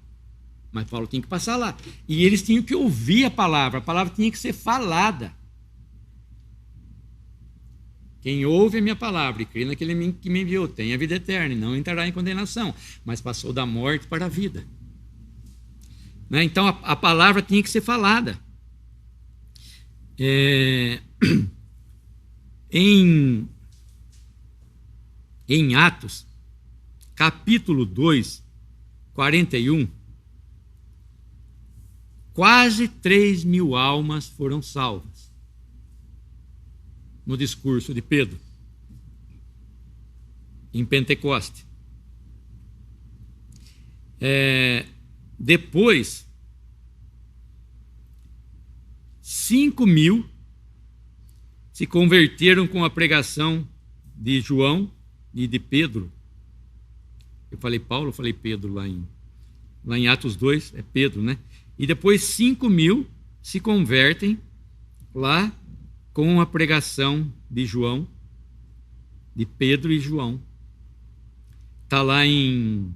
Mas Paulo tinha que passar lá. E eles tinham que ouvir a palavra tinha que ser falada. Quem ouve a minha palavra e crê naquele que me enviou tem a vida eterna e não entrará em condenação, mas passou da morte para a vida. Né? Então a palavra tinha que ser falada. Em Atos, capítulo 2, 41, quase 3.000 almas foram salvas no discurso de Pedro, em Pentecoste. Depois, 5.000 se converteram com a pregação de João e de Pedro. Eu falei Paulo, eu falei Pedro lá em Atos 2, é Pedro, né? E depois 5.000 se convertem lá com a pregação de João, de Pedro e João. Está lá em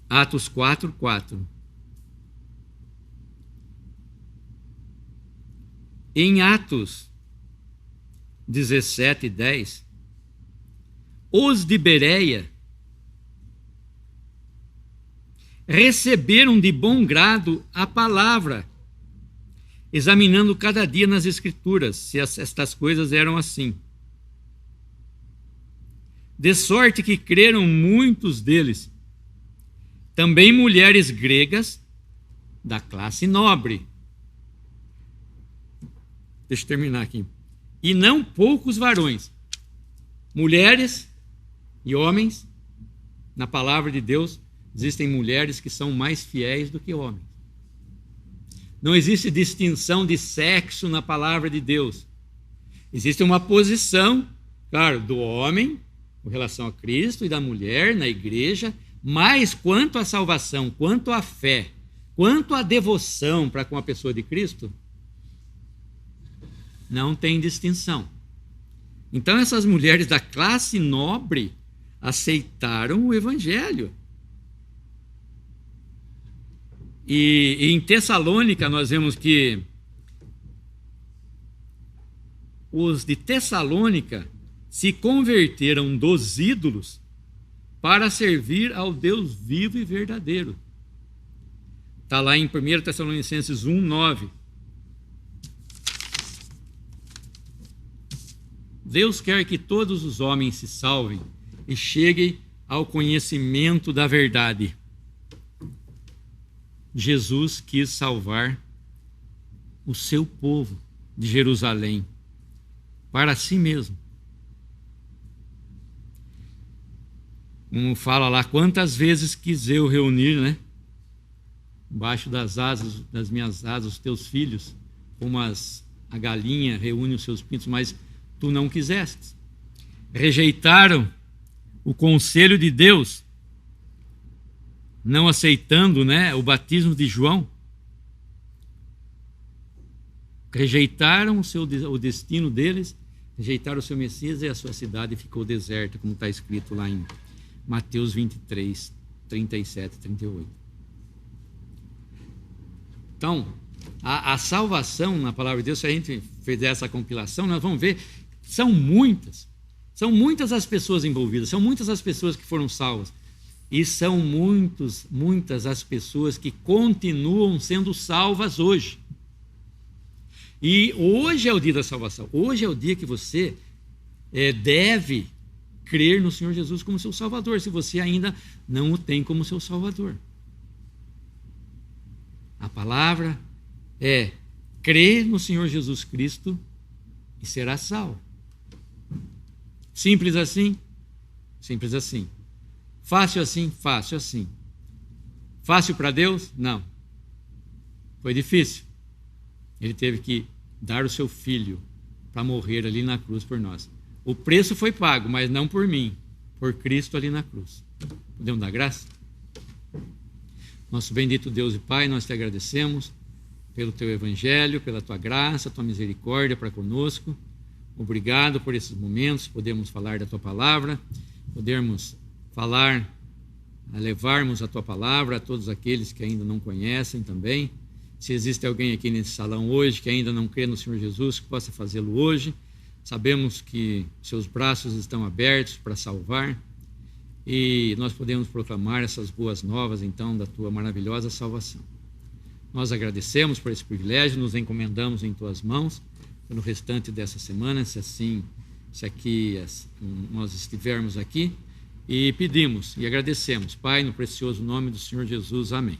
Atos 4:4. Em Atos 17:10, os de Bereia receberam de bom grado a palavra, examinando cada dia nas Escrituras se estas coisas eram assim. De sorte que creram muitos deles, também mulheres gregas da classe nobre. Deixa eu terminar aqui. E não poucos varões. Mulheres e homens, na palavra de Deus, existem mulheres que são mais fiéis do que homens. Não existe distinção de sexo na palavra de Deus. Existe uma posição, claro, do homem com relação a Cristo e da mulher na igreja, mas quanto à salvação, quanto à fé, quanto à devoção para com a pessoa de Cristo, não tem distinção. Então essas mulheres da classe nobre aceitaram o evangelho. E em Tessalônica nós vemos que os de Tessalônica se converteram dos ídolos para servir ao Deus vivo e verdadeiro. Está lá em 1 Tessalonicenses 1:9. Deus quer que todos os homens se salvem e cheguem ao conhecimento da verdade. Jesus quis salvar o seu povo de Jerusalém para si mesmo. Como fala lá, quantas vezes quis eu reunir, né? Embaixo das minhas asas, os teus filhos, como a galinha reúne os seus pintos, mas tu não quiseste. Rejeitaram o conselho de Deus, não aceitando, né, o batismo de João. Rejeitaram o destino deles, rejeitaram o seu Messias e a sua cidade ficou deserta, como está escrito lá em Mateus 23, 37, 38. Então, a salvação na palavra de Deus, se a gente fizer essa compilação, nós vamos ver, são muitas as pessoas envolvidas, são muitas as pessoas que foram salvas, e são muitas as pessoas que continuam sendo salvas hoje. E hoje é o dia da salvação, hoje é o dia que você deve crer no Senhor Jesus como seu Salvador, se você ainda não o tem como seu Salvador. A palavra é: crê no Senhor Jesus Cristo e será salvo. Simples assim? Simples assim. Fácil assim? Fácil assim. Fácil para Deus? Não. Foi difícil. Ele teve que dar o seu filho para morrer ali na cruz por nós. O preço foi pago, mas não por mim, por Cristo ali na cruz. Podemos dar graça? Nosso bendito Deus e Pai, nós te agradecemos pelo teu evangelho, pela tua graça, tua misericórdia para conosco. Obrigado por esses momentos, podemos falar da tua palavra, podermos falar, levarmos a tua palavra a todos aqueles que ainda não conhecem também. Se existe alguém aqui nesse salão hoje que ainda não crê no Senhor Jesus, que possa fazê-lo hoje. Sabemos que seus braços estão abertos para salvar e nós podemos proclamar essas boas novas, então, da tua maravilhosa salvação. Nós agradecemos por esse privilégio, nos encomendamos em tuas mãos pelo restante dessa semana, se aqui nós estivermos aqui, e pedimos e agradecemos, Pai, no precioso nome do Senhor Jesus. Amém.